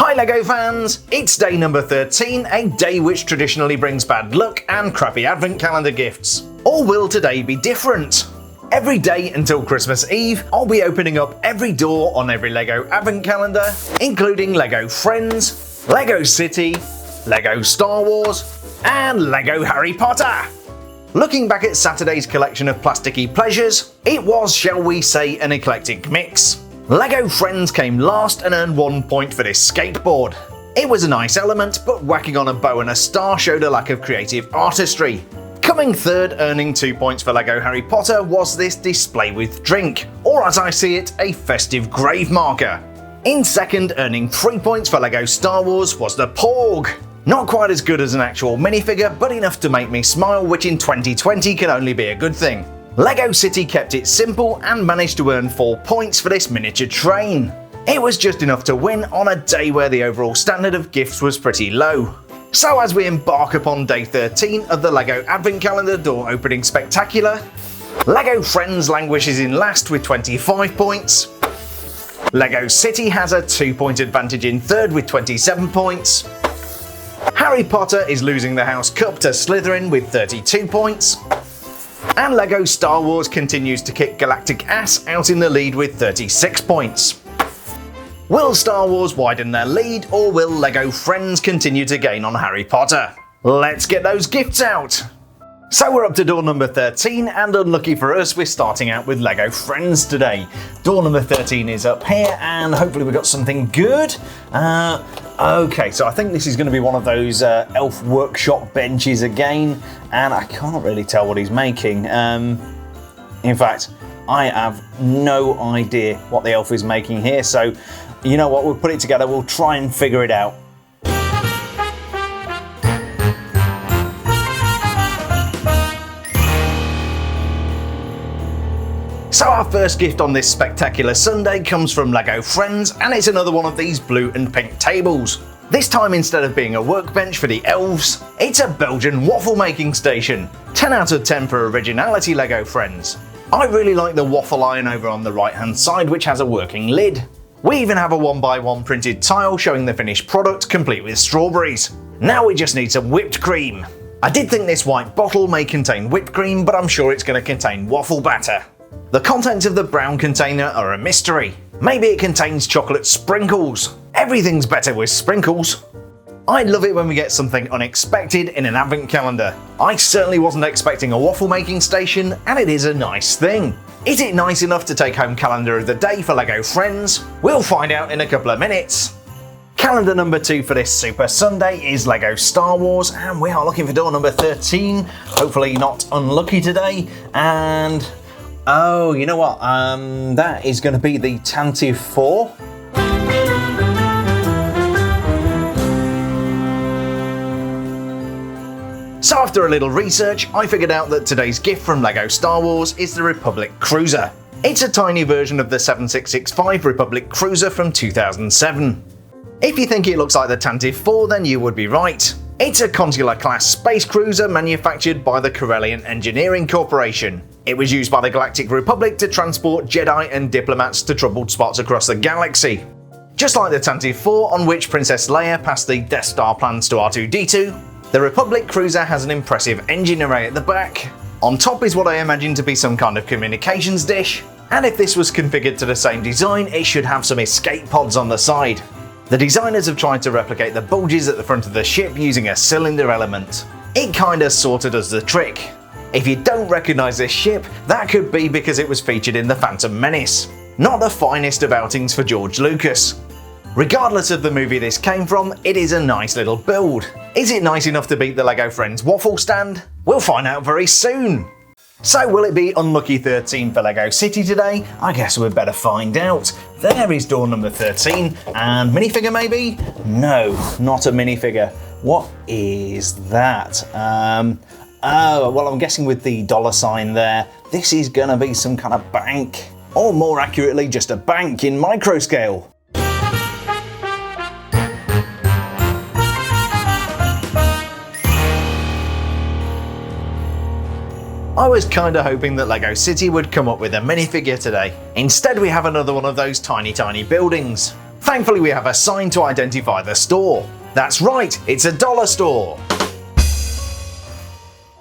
Hi LEGO fans! It's day number 13, a day which traditionally brings bad luck and crappy advent calendar gifts. Or will today be different? Every day until Christmas Eve, I'll be opening up every door on every LEGO advent calendar, including LEGO Friends, LEGO City, LEGO Star Wars, and LEGO Harry Potter. Looking back at Saturday's collection of plasticky pleasures, it was, shall we say, an eclectic mix. LEGO Friends came last and earned 1 point for this skateboard. It was a nice element, but whacking on a bow and a star showed a lack of creative artistry. Coming third, earning 2 points for LEGO Harry Potter, was this display with drink, or as I see it, a festive grave marker. In second, earning 3 points for LEGO Star Wars, was the Porg. Not quite as good as an actual minifigure, but enough to make me smile, which in 2020 can only be a good thing. LEGO City kept it simple and managed to earn 4 points for this miniature train. It was just enough to win on a day where the overall standard of gifts was pretty low. So as we embark upon day 13 of the LEGO Advent Calendar door opening spectacular, LEGO Friends languishes in last with 25 points. LEGO City has a 2-point advantage in third with 27 points. Harry Potter is losing the House Cup to Slytherin with 32 points. And LEGO Star Wars continues to kick galactic ass out in the lead with 36 points. Will Star Wars widen their lead, or will LEGO Friends continue to gain on Harry Potter? Let's get those gifts out! So we're up to door number 13, and unlucky for us, we're starting out with LEGO Friends today. Door number 13 is up here, and hopefully we've got something good. Okay, so I think this is going to be one of those elf workshop benches again, and I can't really tell what he's making. In fact, I have no idea what the elf is making here, so you know what, we'll put it together, we'll try and figure it out. So our first gift on this spectacular Sunday comes from LEGO Friends, and it's another one of these blue and pink tables. This time, instead of being a workbench for the elves, it's a Belgian waffle making station. 10 out of 10 for originality, LEGO Friends. I really like the waffle iron over on the right hand side, which has a working lid. We even have a 1x1 printed tile showing the finished product, complete with strawberries. Now we just need some whipped cream. I did think this white bottle may contain whipped cream, but I'm sure it's going to contain waffle batter. The contents of the brown container are a mystery. Maybe it contains chocolate sprinkles. Everything's better with sprinkles. I love it when we get something unexpected in an advent calendar. I certainly wasn't expecting a waffle making station, and it is a nice thing. Is it nice enough to take home calendar of the day for LEGO Friends? We'll find out in a couple of minutes. Calendar number 2 for this Super Sunday is LEGO Star Wars, and we are looking for door number 13. Hopefully not unlucky today, and oh, you know what? That is going to be the Tantive 4. So after a little research, I figured out that today's gift from LEGO Star Wars is the Republic Cruiser. It's a tiny version of the 7665 Republic Cruiser from 2007. If you think it looks like the Tantive 4, then you would be right. It's a Consular-class space cruiser manufactured by the Corellian Engineering Corporation. It was used by the Galactic Republic to transport Jedi and diplomats to troubled spots across the galaxy. Just like the Tantive 4, on which Princess Leia passed the Death Star plans to R2-D2, the Republic Cruiser has an impressive engine array at the back. On top is what I imagine to be some kind of communications dish, and if this was configured to the same design, it should have some escape pods on the side. The designers have tried to replicate the bulges at the front of the ship using a cylinder element. It kinda sorta does the trick. If you don't recognise this ship, that could be because it was featured in The Phantom Menace. Not the finest of outings for George Lucas. Regardless of the movie this came from, it is a nice little build. Is it nice enough to beat the LEGO Friends waffle stand? We'll find out very soon. So will it be unlucky 13 for LEGO City today? I guess we'd better find out. There is door number 13, and minifigure maybe? No, not a minifigure. What is that? Oh, well, I'm guessing with the dollar sign there, this is gonna be some kind of bank. Or more accurately, just a bank in micro scale. I was kinda hoping that LEGO City would come up with a minifigure today. Instead we have another one of those tiny buildings. Thankfully we have a sign to identify the store. That's right, it's a dollar store.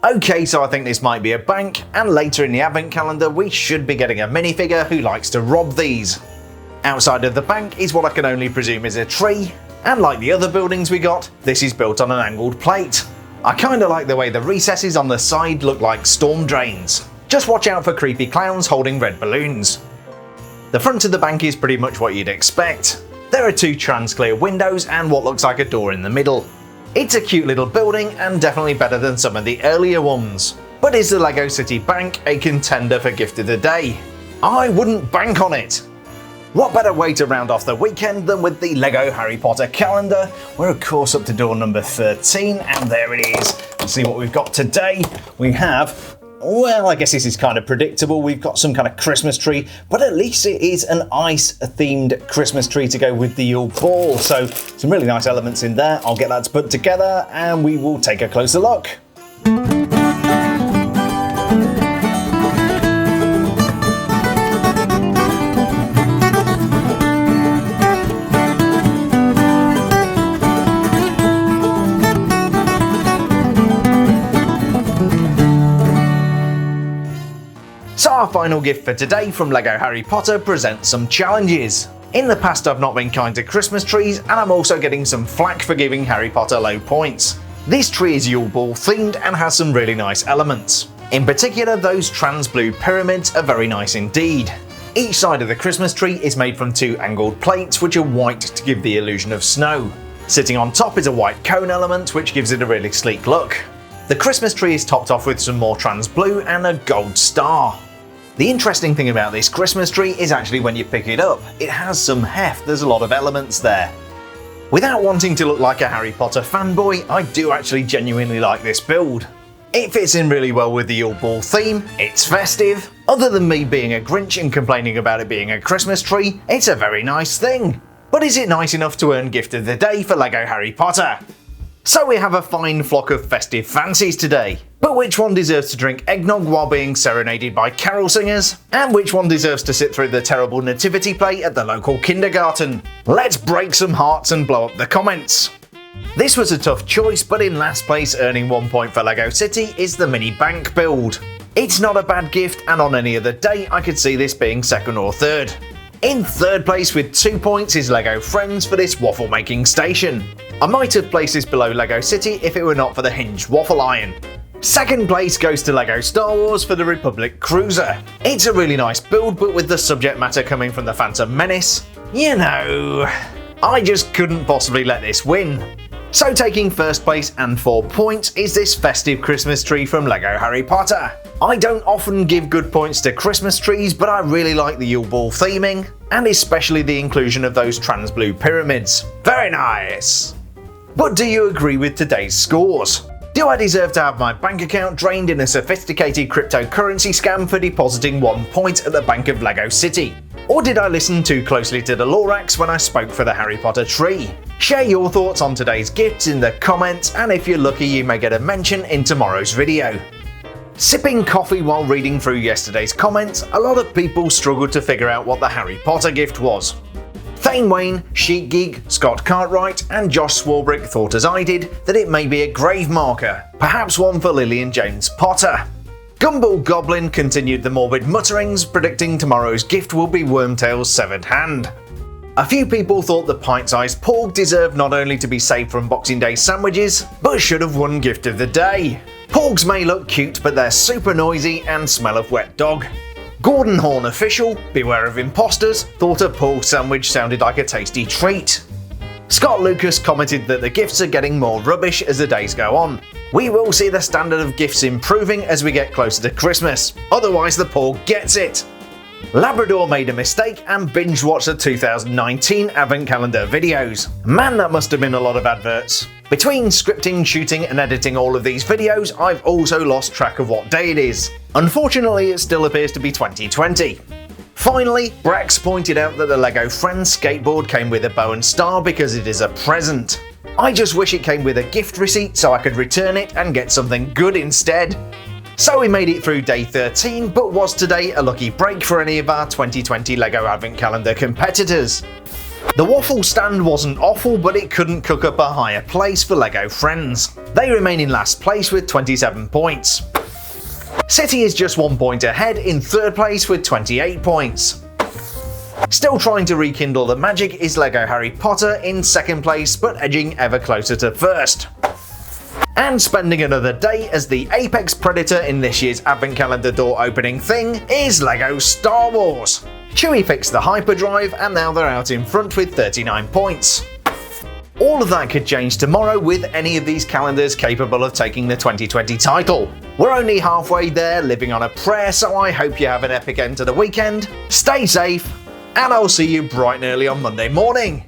Okay, so I think this might be a bank, and later in the advent calendar we should be getting a minifigure who likes to rob these. Outside of the bank is what I can only presume is a tree, and like the other buildings we got, this is built on an angled plate. I kinda like the way the recesses on the side look like storm drains. Just watch out for creepy clowns holding red balloons. The front of the bank is pretty much what you'd expect. There are 2 trans-clear windows and what looks like a door in the middle. It's a cute little building and definitely better than some of the earlier ones. But is the LEGO City Bank a contender for Gift of the Day? I wouldn't bank on it. What better way to round off the weekend than with the LEGO Harry Potter calendar? We're of course up to door number 13, and there it is. Let's see what we've got today. We have, well, I guess this is kind of predictable. We've got some kind of Christmas tree, but at least it is an ice-themed Christmas tree to go with the Yule Ball. So some really nice elements in there. I'll get that to put together and we will take a closer look. So our final gift for today from LEGO Harry Potter presents some challenges. In the past I've not been kind to Christmas trees, and I'm also getting some flack for giving Harry Potter low points. This tree is Yule Ball themed and has some really nice elements. In particular, those trans blue pyramids are very nice indeed. Each side of the Christmas tree is made from 2 angled plates which are white to give the illusion of snow. Sitting on top is a white cone element which gives it a really sleek look. The Christmas tree is topped off with some more trans blue and a gold star. The interesting thing about this Christmas tree is actually when you pick it up, it has some heft, there's a lot of elements there. Without wanting to look like a Harry Potter fanboy, I do actually genuinely like this build. It fits in really well with the Yule Ball theme, it's festive. Other than me being a Grinch and complaining about it being a Christmas tree, it's a very nice thing. But is it nice enough to earn Gift of the Day for LEGO Harry Potter? So we have a fine flock of festive fancies today. But which one deserves to drink eggnog while being serenaded by carol singers? And which one deserves to sit through the terrible nativity play at the local kindergarten? Let's break some hearts and blow up the comments. This was a tough choice, but in last place, earning 1 point for LEGO City, is the mini bank build. It's not a bad gift, and on any other day I could see this being second or third. In third place with 2 points is LEGO Friends for this waffle making station. I might have placed this below LEGO City if it were not for the hinged waffle iron. Second place goes to LEGO Star Wars for the Republic Cruiser. It's a really nice build, but with the subject matter coming from the Phantom Menace, you know, I just couldn't possibly let this win. So taking first place and 4 points is this festive Christmas tree from LEGO Harry Potter. I don't often give good points to Christmas trees, but I really like the Yule Ball theming, and especially the inclusion of those trans blue pyramids. Very nice! But do you agree with today's scores? Do I deserve to have my bank account drained in a sophisticated cryptocurrency scam for depositing 1 point at the Bank of LEGO City? Or did I listen too closely to the Lorax when I spoke for the Harry Potter tree? Share your thoughts on today's gifts in the comments, and if you're lucky you may get a mention in tomorrow's video. Sipping coffee while reading through yesterday's comments, a lot of people struggled to figure out what the Harry Potter gift was. Thane Wayne, Sheet Geek, Scott Cartwright and Josh Swarbrick thought as I did that it may be a grave marker, perhaps one for Lillian James Potter. Gumball Goblin continued the morbid mutterings, predicting tomorrow's gift will be Wormtail's severed hand. A few people thought the pint-sized Porg deserved not only to be saved from Boxing Day sandwiches, but should have won Gift of the Day. Porgs may look cute, but they're super noisy and smell of wet dog. Gordon Horn Official, beware of imposters, thought a pork sandwich sounded like a tasty treat. Scott Lucas commented that the gifts are getting more rubbish as the days go on. We will see the standard of gifts improving as we get closer to Christmas, otherwise the porg gets it. Labrador made a mistake and binge-watched the 2019 Advent Calendar videos. Man, that must have been a lot of adverts. Between scripting, shooting and editing all of these videos, I've also lost track of what day it is. Unfortunately, it still appears to be 2020. Finally, Brax pointed out that the LEGO Friends skateboard came with a bow and star because it is a present. I just wish it came with a gift receipt so I could return it and get something good instead. So we made it through day 13, but was today a lucky break for any of our 2020 LEGO Advent Calendar competitors? The waffle stand wasn't awful, but it couldn't cook up a higher place for LEGO Friends. They remain in last place with 27 points. City is just 1 point ahead in third place with 28 points. Still trying to rekindle the magic is LEGO Harry Potter in second place, but edging ever closer to first. And spending another day as the apex predator in this year's advent calendar door opening thing is LEGO Star Wars. Chewie fixed the hyperdrive and now they're out in front with 39 points. All of that could change tomorrow with any of these calendars capable of taking the 2020 title. We're only halfway there, living on a prayer, so I hope you have an epic end to the weekend. Stay safe, and I'll see you bright and early on Monday morning.